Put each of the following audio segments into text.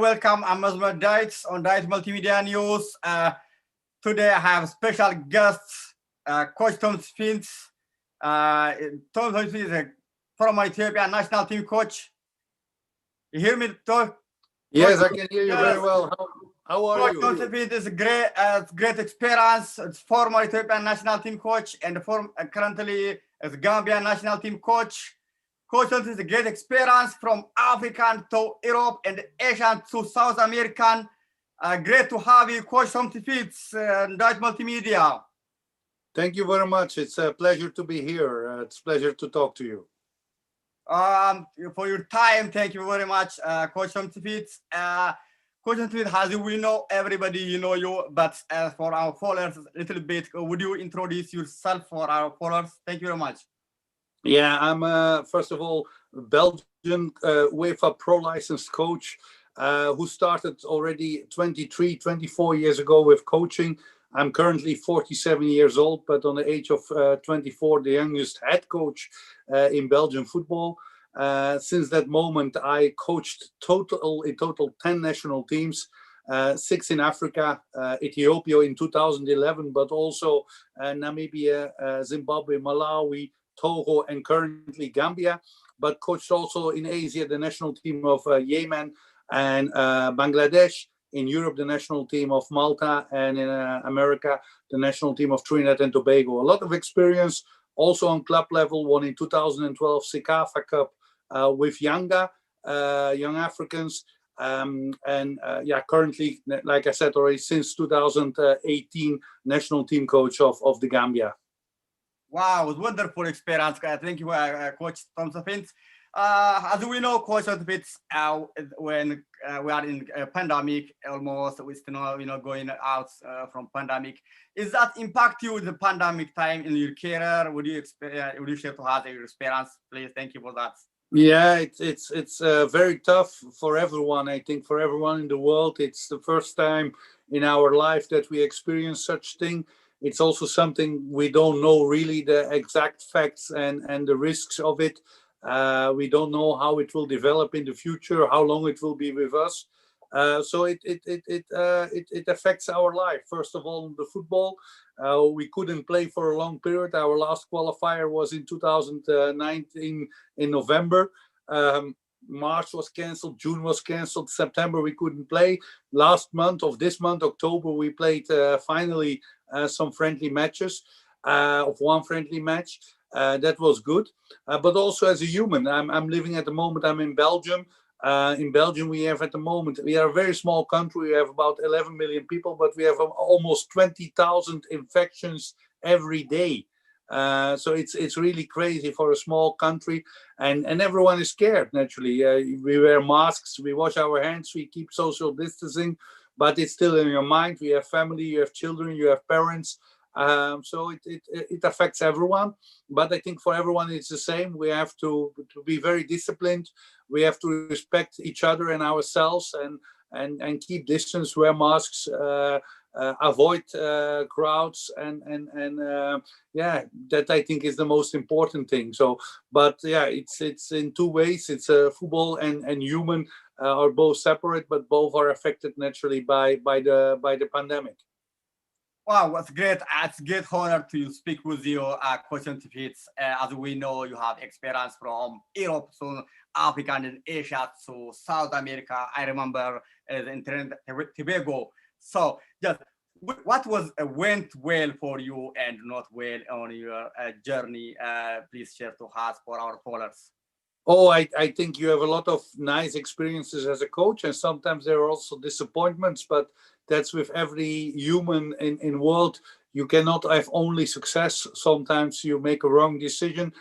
welcome. I'm Dawit on Dawit Multimedia News. Today I have special guests, Coach Tom Saintfiet. Tom Saintfiet is a former Ethiopian national team coach. You hear me, Tom? Yes, I can hear you very well. How are you? Coach Tom Saintfiet is a great experience. It's former Ethiopian national team coach and currently is Gambian national team coach. Coach Tom is a great experience from African to Europe and Asian to South American. Great to have you, Coach Tom Saintfiet, Dawit Multimedia. Thank you very much. It's a pleasure to be here. It's a pleasure to talk to you. For your time, thank you very much, Coach Tom Saintfiet. Coach Tom Saintfiet, as we know, everybody you know you, but for our followers, a little bit, would you introduce yourself for our followers? Thank you very much. Yeah, I'm first of all Belgian UEFA Pro licensed coach who started already 24 years ago with coaching. I'm currently 47 years old, but on the age of 24, the youngest head coach in Belgian football. Since that moment, I coached in total 10 national teams, 6 in Africa, Ethiopia in 2011, but also Namibia, Zimbabwe, Malawi, Togo, and currently Gambia, but coached also in Asia the national team of Yemen and Bangladesh, in Europe the national team of Malta, and in America the national team of Trinidad and Tobago. A lot of experience also on club level. Won in 2012 CECAFA Cup with Yanga, Young Africans, currently, like I said already, since 2018 national team coach of the Gambia. Wow, it was wonderful experience. Thank you, Coach Tom Saintfiet. As we know, Coach Saintfiet, when we are in a pandemic, almost we still going out from pandemic. Is that impact you the pandemic time in your career? Would you share to us your experience, please? Thank you for that. Yeah, it's very tough for everyone. I think for everyone in the world, it's the first time in our life that we experience such thing. It's also something we don't know really the exact facts and the risks of it. We don't know how it will develop in the future, how long it will be with us. So it affects our life. First of all, the football. We couldn't play for a long period. Our last qualifier was in 2019 in November. March was cancelled, June was cancelled, September we couldn't play. Last month of this month, October, we played finally some friendly matches, of one friendly match. That was good. But also as a human, I'm living at the moment, I'm in Belgium. In Belgium, we have at the moment, we are a very small country. We have about 11 million people, but we have almost 20,000 infections every day. So it's really crazy for a small country, and everyone is scared. Naturally, we wear masks, we wash our hands, we keep social distancing, but it's still in your mind. We have family, you have children, you have parents. So it affects everyone, but I think for everyone it's the same. We have to be very disciplined. We have to respect each other and ourselves, and keep distance, wear masks, avoid crowds, and that I think is the most important thing. So, but yeah, it's in two ways. It's football and human are both separate, but both are affected naturally by the pandemic. Wow, what's great. It's a great honor to speak with you, Coach Saintfiet. As we know, you have experience from Europe, so Africa and Asia, to South America. I remember in Trinidad and Tobago. So just what went well for you and not well on your journey? Please share to us for our followers. Oh, I think you have a lot of nice experiences as a coach, and sometimes there are also disappointments, but that's with every human in world. You cannot have only success. Sometimes you make a wrong decision.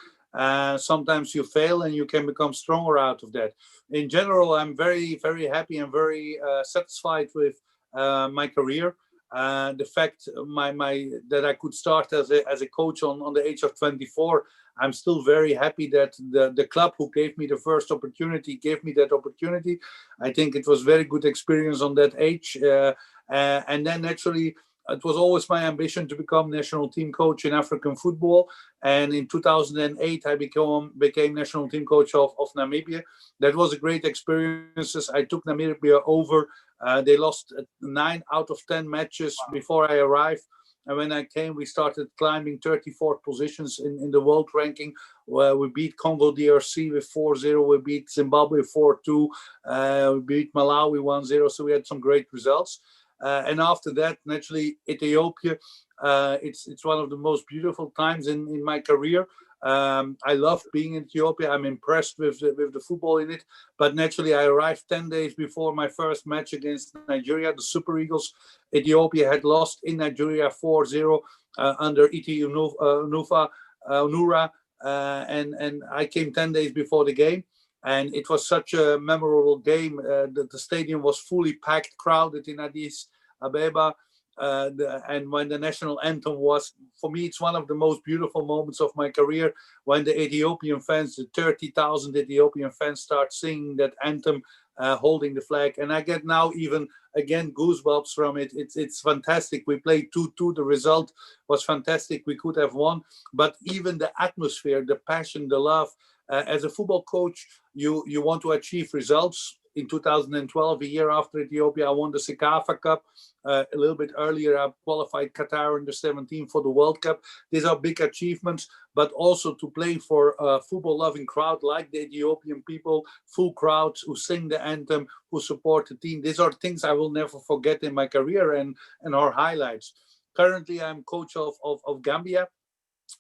Sometimes you fail, and you can become stronger out of that. In general, I'm very, very happy and very satisfied with my career. The fact that I could start as a coach on the age of 24, I'm still very happy that the club who gave me the first opportunity gave me that opportunity. I think it was very good experience on that age. And then naturally, it was always my ambition to become national team coach in African football. And in 2008, I became national team coach of Namibia. That was a great experience. I took Namibia over. They lost 9 out of 10 matches before I arrived. And when I came, we started climbing 34 positions in the world ranking. We beat Congo DRC with 4-0. We beat Zimbabwe 4-2. We beat Malawi 1-0. So we had some great results. And after that, naturally, Ethiopia. It's one of the most beautiful times in my career. I love being in Ethiopia. I'm impressed with the football in it. But naturally, I arrived 10 days before my first match against Nigeria, the Super Eagles. Ethiopia had lost in Nigeria 4-0 under Iti Nura. And I came 10 days before the game. And it was such a memorable game that the stadium was fully packed, crowded in Addis Ababa. And when the national anthem was, for me, it's one of the most beautiful moments of my career, when the Ethiopian fans, the 30,000 Ethiopian fans, start singing that anthem, holding the flag. And I get now even again goosebumps from it. It's fantastic. We played 2-2. The result was fantastic. We could have won, but even the atmosphere, the passion, the love. As a football coach, you want to achieve results. In 2012, a year after Ethiopia, I won the Sekafa Cup. A little bit earlier, I qualified Qatar under 17 for the World Cup. These are big achievements, but also to play for a football-loving crowd like the Ethiopian people, full crowds who sing the anthem, who support the team. These are things I will never forget in my career and are highlights. Currently, I'm coach of Gambia.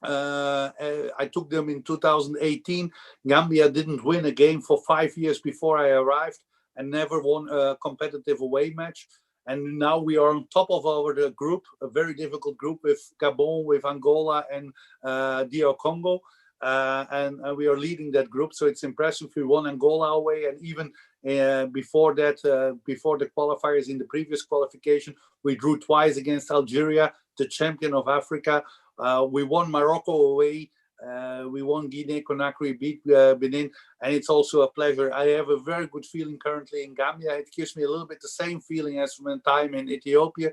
I took them in 2018. Gambia didn't win a game for 5 years before I arrived and never won a competitive away match. And now we are on top of our group, a very difficult group with Gabon, with Angola and DR Congo. And we are leading that group. So it's impressive. We won Angola away. And even before that, before the qualifiers in the previous qualification, we drew twice against Algeria, the champion of Africa. We won Morocco away. We won Guinea-Conakry, beat Benin, and it's also a pleasure. I have a very good feeling currently in Gambia. It gives me a little bit the same feeling as my time in Ethiopia.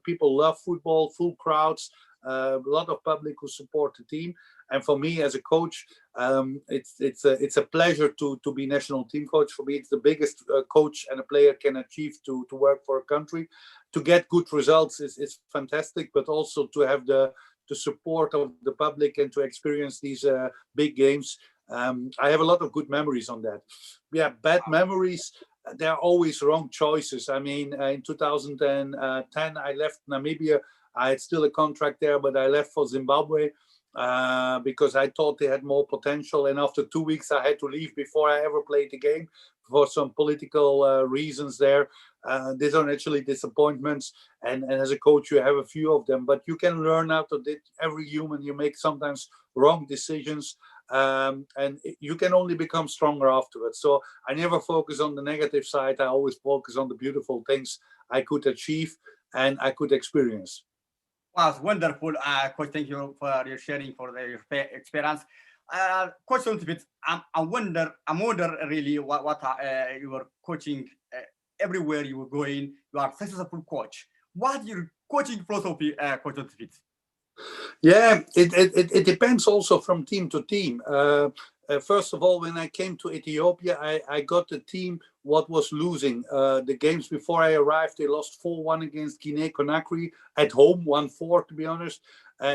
People love football, full crowds, a lot of public who support the team. And for me as a coach, it's a pleasure to be national team coach. For me, it's the biggest coach and a player can achieve to work for a country. To get good results is fantastic, but also to have the support of the public and to experience these big games. I have a lot of good memories on that. Yeah, bad memories, there are always wrong choices. I mean, in 2010, I left Namibia. I had still a contract there, but I left for Zimbabwe because I thought they had more potential. And after 2 weeks, I had to leave before I ever played the game for some political reasons there. These are actually disappointments. And as a coach, you have a few of them, but you can learn out of it. Every human, you make sometimes wrong decisions. And you can only become stronger afterwards. So I never focus on the negative side. I always focus on the beautiful things I could achieve and I could experience. Was wonderful, Coach. Thank you for your sharing for your experience. Coach, I wonder really what you were coaching everywhere you were going. You are a successful coach. What your coaching philosophy, Coach Saintfiet? Yeah, it depends also from team to team. First of all, when I came to Ethiopia, I got the team what was losing. The games before I arrived, they lost 4-1 against Guinea-Conakry at home, 1-4 to be honest.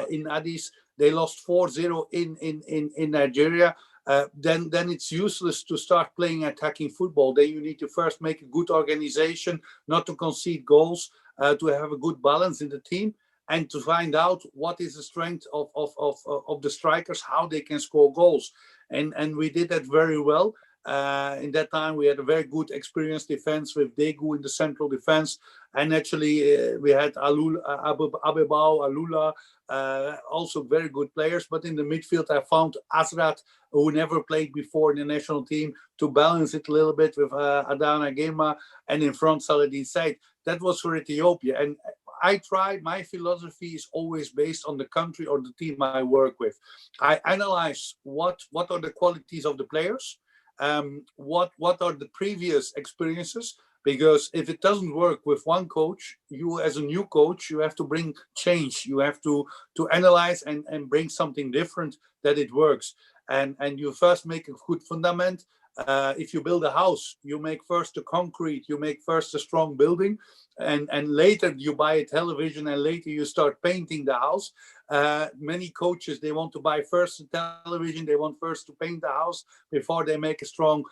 In Addis, they lost 4-0 in Nigeria. Then it's useless to start playing attacking football. Then you need to first make a good organization, not to concede goals, to have a good balance in the team, and to find out what is the strength of the strikers, how they can score goals. And we did that very well. In that time, we had a very good experienced defense with Degu in the central defense. And actually, we had Abebao, Alula, also very good players. But in the midfield, I found Azrat, who never played before in the national team, to balance it a little bit with Adana Gema, and in front, Saladin Said. That was for Ethiopia. And my philosophy is always based on the country or the team I work with. I analyze what are the qualities of the players, what are the previous experiences, because if it doesn't work with one coach, you as a new coach, you have to bring change. You have to analyze and bring something different that it works. And you first make a good fundament. If you build a house, you make first the concrete, you make first a strong building, and later you buy a television, and later you start painting the house. Many coaches, they want to buy first a television, they want first to paint the house before they make a strong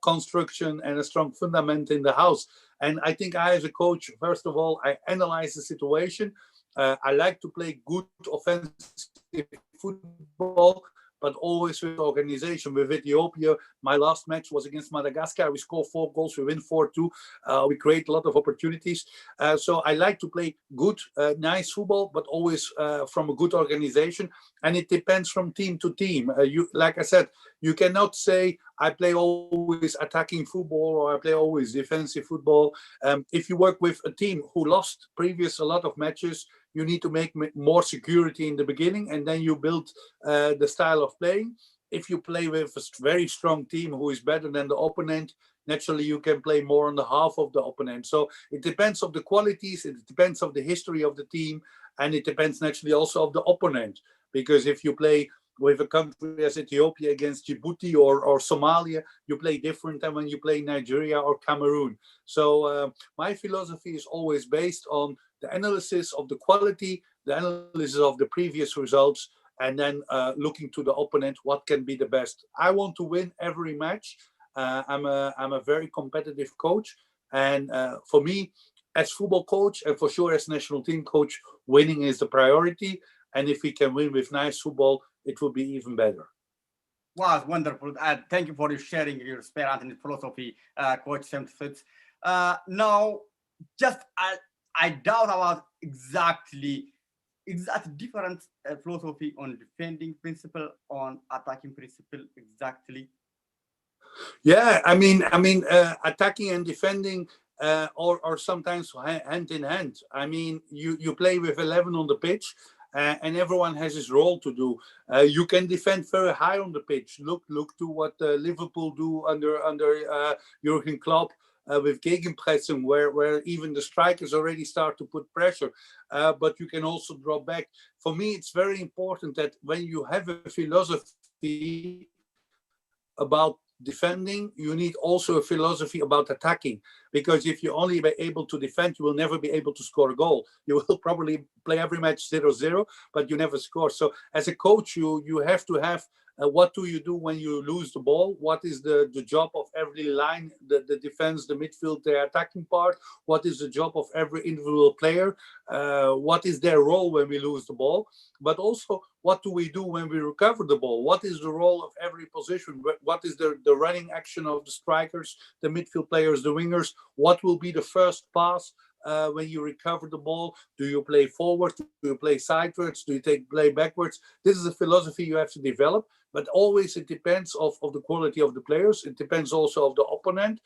construction and a strong fundament in the house. And I think I, as a coach, first of all, I analyze the situation. I like to play good offensive football, but always with organization. With Ethiopia, my last match was against Madagascar. We score 4 goals, we win 4-2. We create a lot of opportunities. So I like to play good, nice football, but always from a good organization. And it depends from team to team. Like I said, you cannot say I play always attacking football or I play always defensive football. If you work with a team who lost previous a lot of matches, you need to make more security in the beginning, and then you build the style of playing. If you play with a very strong team who is better than the opponent, naturally you can play more on the half of the opponent. So it depends on the qualities, it depends on the history of the team, and it depends naturally also of the opponent. Because if you play with a country as Ethiopia against Djibouti or Somalia, you play different than when you play Nigeria or Cameroon. So my philosophy is always based on the analysis of the quality, the analysis of the previous results, and then looking to the opponent, what can be the best. I want to win every match. I'm a very competitive coach. And for me, as football coach, and for sure as national team coach, winning is the priority. And if we can win with nice football, it will be even better. Wow, wonderful. Thank you for sharing your experience and philosophy, Coach Saintfiet. Now, just I doubt about exactly different philosophy on defending principle, on attacking principle, exactly. Yeah, I mean, attacking and defending or sometimes hand in hand. I mean, you play with 11 on the pitch. And everyone has his role to do. You can defend very high on the pitch. Look to what Liverpool do under Jurgen Klopp with gegenpressing, where even the strikers already start to put pressure. But you can also draw back. For me, it's very important that when you have a philosophy about defending, you need also a philosophy about attacking, because if you only be able to defend, you will never be able to score a goal. You will probably play every match 0-0, but you never score. So as a coach, you have to have what do you do when you lose the ball? What is the job of every line, the defense, the midfield, the attacking part? What is the job of every individual player? What is their role when we lose the ball? But also, what do we do when we recover the ball? What is the role of every position? What is the running action of the strikers, the midfield players, the wingers? What will be the first pass when you recover the ball? Do you play forward? Do you play sideways? Do you play backwards? This is a philosophy you have to develop. But always it depends of the quality of the players. It depends also of the opponent.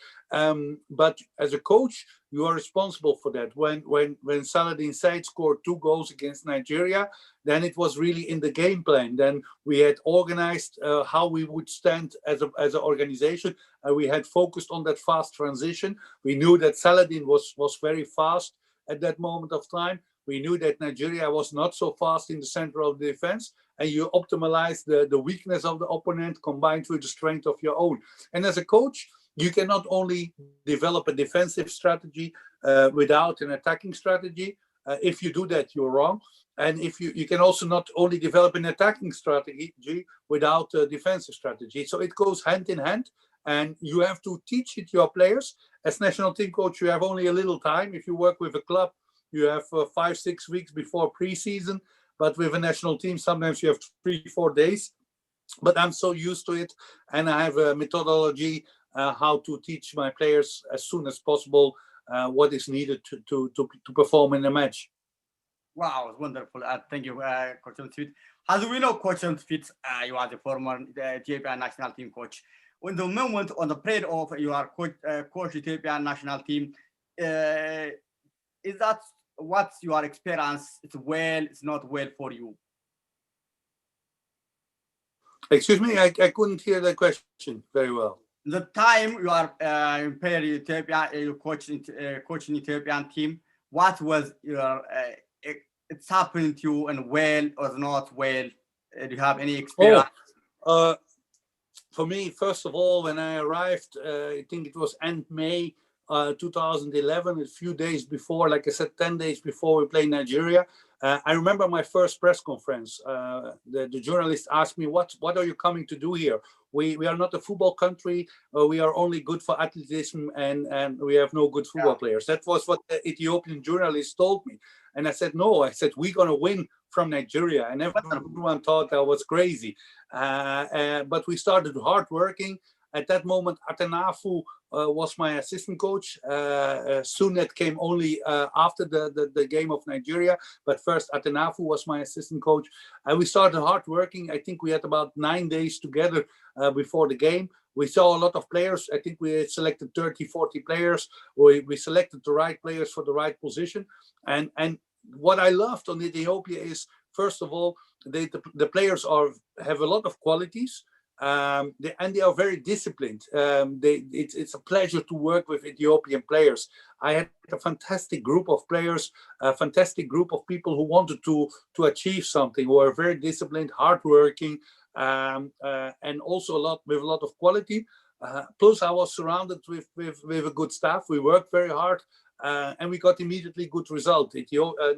But as a coach, you are responsible for that. When Saladin Said scored 2 goals against Nigeria, then it was really in the game plan. Then we had organized how we would stand as an organization. We had focused on that fast transition. We knew that Saladin was very fast at that moment of time. We knew that Nigeria was not so fast in the center of the defense, and you optimize the weakness of the opponent combined with the strength of your own. And as a coach, you cannot only develop a defensive strategy without an attacking strategy. If you do that, you're wrong. And if you can also not only develop an attacking strategy without a defensive strategy. So it goes hand in hand, and you have to teach it to your players. As national team coach, you have only a little time. If you work with a club, you have 5-6 weeks before preseason. But with a national team, sometimes you have 3-4 days. But I'm so used to it, and I have a methodology how to teach my players as soon as possible what is needed to perform in a match. Wow, wonderful. Thank you, Coach Saintfiet. As we know, Coach Saintfiet, you are the former Ethiopian national team coach. On the moment, on the period of your coach Ethiopian national team, is that what's your experience? It's well, it's not well for you. Excuse me, I couldn't hear the question very well. The time you are in Ethiopia, you coaching Ethiopian team. What was your it's happened to you and well or not well? Do you have any experience? Oh, for me, first of all, when I arrived, I think it was end May 2011, a few days before, like I said, 10 days before we played Nigeria. I remember my first press conference. The journalist asked me, what are you coming to do here? We are not a football country. We are only good for athleticism, and we have no good football players. That was what the Ethiopian journalist told me. And I said, no, I said, we're going to win from Nigeria. And everyone thought I was crazy. But we started hard working. At that moment, Atenafu was my assistant coach. Sunet came only after the game of Nigeria, but first Atenafu was my assistant coach. We started hard working. I think we had about 9 days together before the game. We saw a lot of players. I think we had selected 30, 40 players. We selected the right players for the right position. And what I loved on Ethiopia is, first of all, the players have a lot of qualities. And they are very disciplined. It's a pleasure to work with Ethiopian players. I had a fantastic group of players, a fantastic group of people who wanted to achieve something, who are very disciplined, hardworking, and also with a lot of quality. Plus, I was surrounded with a good staff. We worked very hard, and we got immediately good result.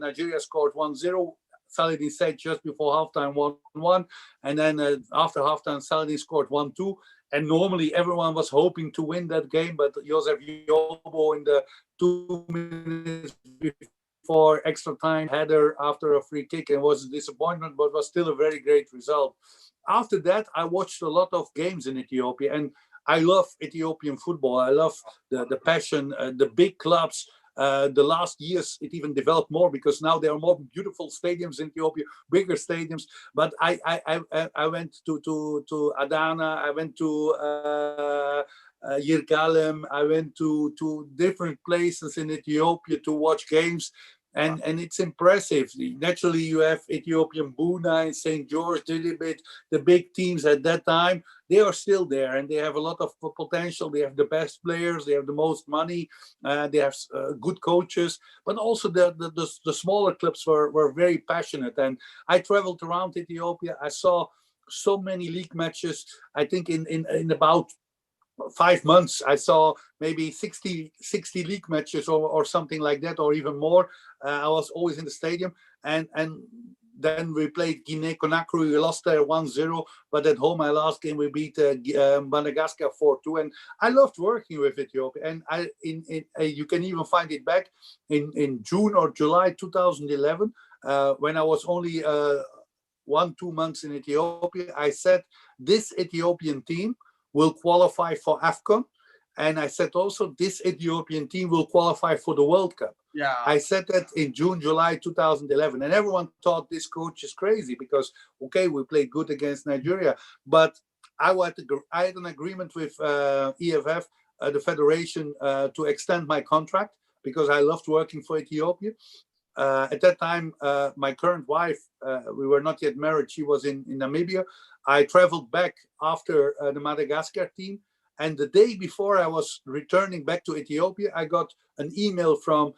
Nigeria scored 1-0. Saladin said just before halftime 1-1, and then after halftime Saladin scored 1-2. And normally everyone was hoping to win that game, but Joseph Yobo in the 2 minutes before extra time header after a free kick, and was a disappointment, but was still a very great result. After that, I watched a lot of games in Ethiopia, and I love Ethiopian football. I love the passion, the big clubs. The last years, it even developed more because now there are more beautiful stadiums in Ethiopia, bigger stadiums. But I went to Adana, I went to Yirgalem, I went to different places in Ethiopia to watch games. And it's impressive. Naturally, you have Ethiopian Buna and St. George, Dilibit, the big teams at that time. They are still there, and they have a lot of potential. They have the best players. They have the most money. They have good coaches. But also the smaller clubs were very passionate. And I traveled around Ethiopia. I saw so many league matches. I think in about 5 months, I saw maybe 60 league matches or something like that, or even more. I was always in the stadium, and then we played Guinea-Conakry. We lost there 1-0, but at home, our last game, we beat Madagascar 4-2. And I loved working with Ethiopia. And you can even find it back in June or July 2011, when I was only 1-2 months in Ethiopia. I said, this Ethiopian team will qualify for AFCON. And I said also, this Ethiopian team will qualify for the World Cup. Yeah. I said that in June, July 2011. And everyone thought this coach is crazy because, okay, we played good against Nigeria. But I had an agreement with EFF, the federation, to extend my contract because I loved working for Ethiopia. At that time, my current wife, we were not yet married. She was in Namibia. I traveled back after the Madagascar team. And the day before I was returning back to Ethiopia, I got an email from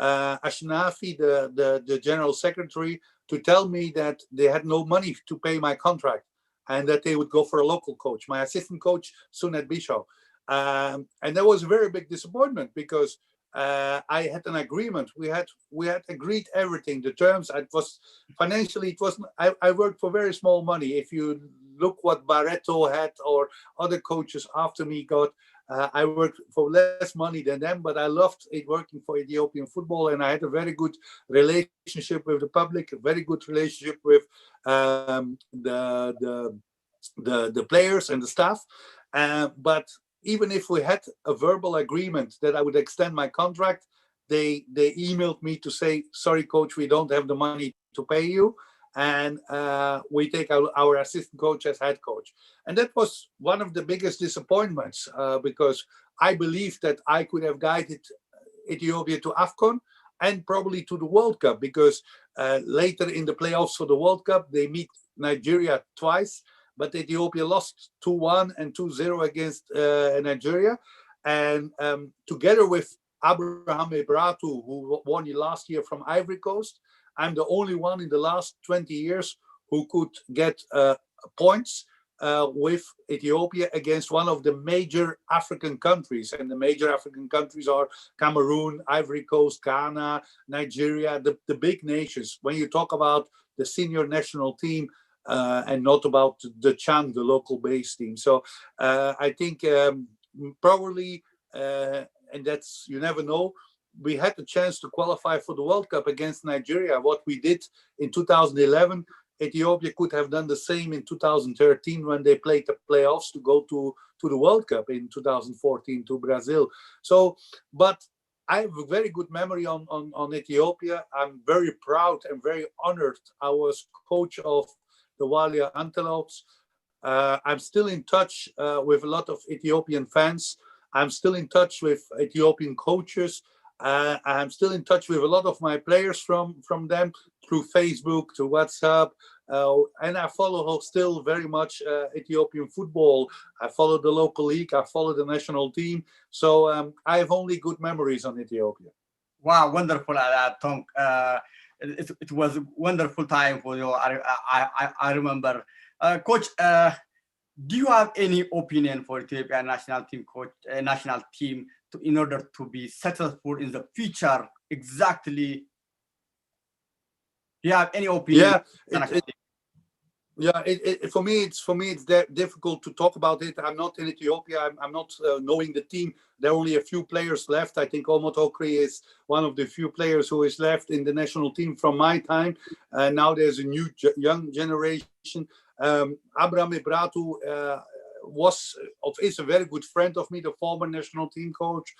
Ashnafi, the general secretary, to tell me that they had no money to pay my contract and that they would go for a local coach, my assistant coach, Sunet Bishaw. And that was a very big disappointment because I had an agreement. We had agreed everything. The terms. It was financially. It was. I worked for very small money. If you look what Barreto had or other coaches after me got, I worked for less money than them. But I loved it working for Ethiopian football, and I had a very good relationship with the public, a very good relationship with the players and the staff. But even if we had a verbal agreement that I would extend my contract, they emailed me to say, sorry, coach, we don't have the money to pay you. And we take our assistant coach as head coach. And that was one of the biggest disappointments because I believed that I could have guided Ethiopia to AFCON and probably to the World Cup because later in the playoffs for the World Cup, they meet Nigeria twice. but Ethiopia lost 2-1 and 2-0 against Nigeria. And together with Abraham Ebratu, who won last year from Ivory Coast, I'm the only one in the last 20 years who could get points with Ethiopia against one of the major African countries. And the major African countries are Cameroon, Ivory Coast, Ghana, Nigeria, the big nations. When you talk about the senior national team, and not about the Chan, the local base team. So I think probably, and that's, you never know, we had the chance to qualify for the World Cup against Nigeria. What we did in 2011, Ethiopia could have done the same in 2013 when they played the playoffs to go to the World Cup in 2014 to Brazil. So, but I have a very good memory on Ethiopia. I'm very proud and very honored. I was coach of the Walia Antelopes. I'm still in touch with a lot of Ethiopian fans. I'm still in touch with Ethiopian coaches. I'm still in touch with a lot of my players from them through Facebook, to WhatsApp, and I follow still very much Ethiopian football. I follow the local league. I follow the national team. So I have only good memories on Ethiopia. Wow, wonderful, Tom. It was a wonderful time for you. I remember, Coach. Do you have any opinion for Ethiopia national team, coach, national team, in order to be successful in the future? Exactly. Do you have any opinion? Yeah, for me, it's that difficult to talk about it. I'm not in Ethiopia. I'm not knowing the team. There are only a few players left. I think Omot Okri is one of the few players who is left in the national team from my time. Now there's a new young generation. Abraham Ebratu is a very good friend of me, the former national team coach.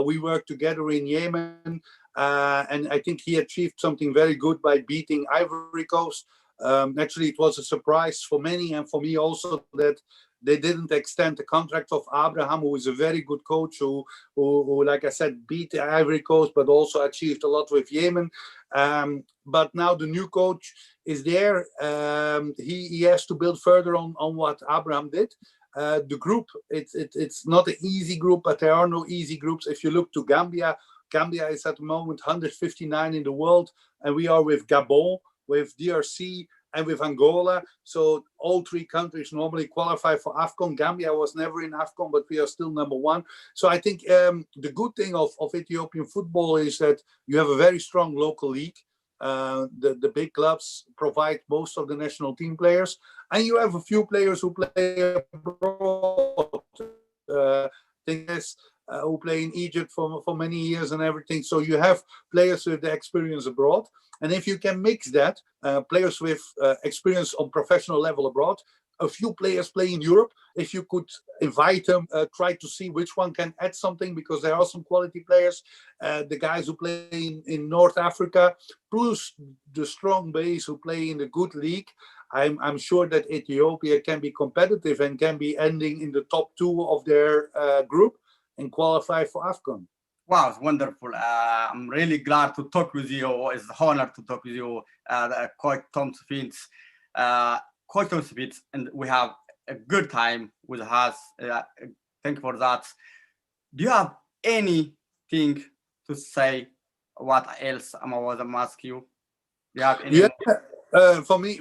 We worked together in Yemen, and I think he achieved something very good by beating Ivory Coast. Actually, it was a surprise for many and for me also that they didn't extend the contract of Abraham, who is a very good coach, who like I said, beat the Ivory Coast, but also achieved a lot with Yemen. But now the new coach is there. He has to build further on what Abraham did. The group, it's not an easy group, but there are no easy groups. If you look to Gambia is at the moment 159 in the world, and we are with Gabon, with DRC, and with Angola. So all three countries normally qualify for AFCON. Gambia was never in AFCON, but we are still number one. So I think the good thing of Ethiopian football is that you have a very strong local league. The big clubs provide most of the national team players, and you have a few players who play abroad. Who play in Egypt for many years and everything. So you have players with the experience abroad. And if you can mix that, players with experience on professional level abroad, a few players play in Europe, if you could invite them, try to see which one can add something, because there are some quality players, the guys who play in North Africa, plus the strong base who play in the good league. I'm sure that Ethiopia can be competitive and can be ending in the top two of their group and qualify for AFCON. Wow, it's wonderful. I'm really glad to talk with you. It's an honor to talk with you, Coach Tom Saintfiet. Coach Tom Saintfiet, and we have a good time with us. Thank you for that. Do you have anything to say? What else I was ask you? Do you have any? Yeah. For me,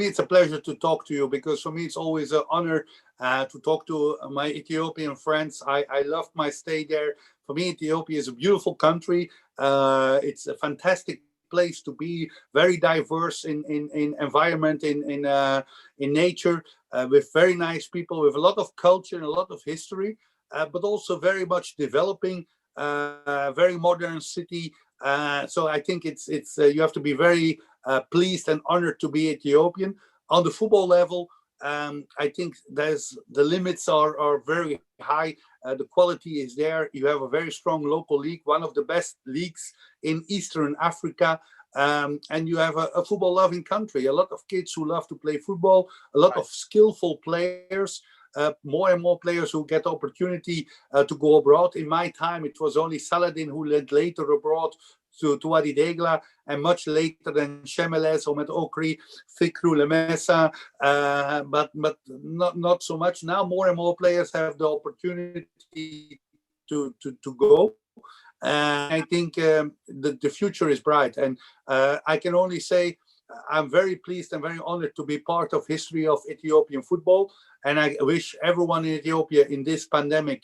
it's a pleasure to talk to you, because for me it's always an honor to talk to my Ethiopian friends. I loved my stay there. For me, Ethiopia is a beautiful country. It's a fantastic place to be, very diverse in environment, in nature, with very nice people, with a lot of culture and a lot of history, but also very much developing, very modern city. So I think it's you have to be very pleased and honored to be Ethiopian. On the football level, I think the limits are very high. The quality is there. You have a very strong local league, one of the best leagues in Eastern Africa. And you have a football-loving country, a lot of kids who love to play football, a lot of skillful players, more and more players who get opportunity to go abroad. In my time, it was only Saladin who went later abroad to Wadi Degla, and much later than Shemeles, Omed Okri, Fikru Lemesa, but not so much. Now more and more players have the opportunity to go. I think the future is bright, and I can only say I'm very pleased and very honored to be part of history of Ethiopian football, and I wish everyone in Ethiopia in this pandemic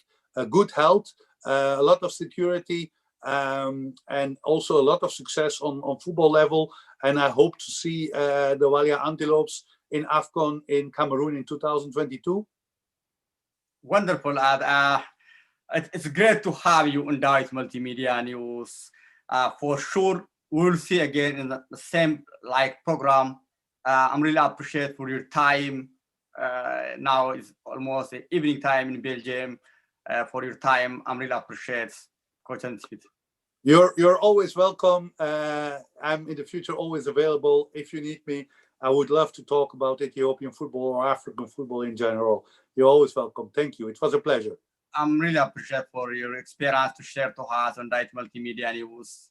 good health, a lot of security, and also a lot of success on football level. And I hope to see the Walia Antelopes in AFCON in Cameroon in 2022. Wonderful. It's great to have you on Dawit Multimedia News. For sure, we'll see again in the same program. I'm really appreciate for your time. Now it's almost the evening time in Belgium. For your time, I'm really appreciate Coach Saintfiet. You're always welcome. I'm in the future always available. If you need me, I would love to talk about Ethiopian football or African football in general. You're always welcome. Thank you. It was a pleasure. I'm really appreciate for your experience to share to us on Dawit Multimedia News.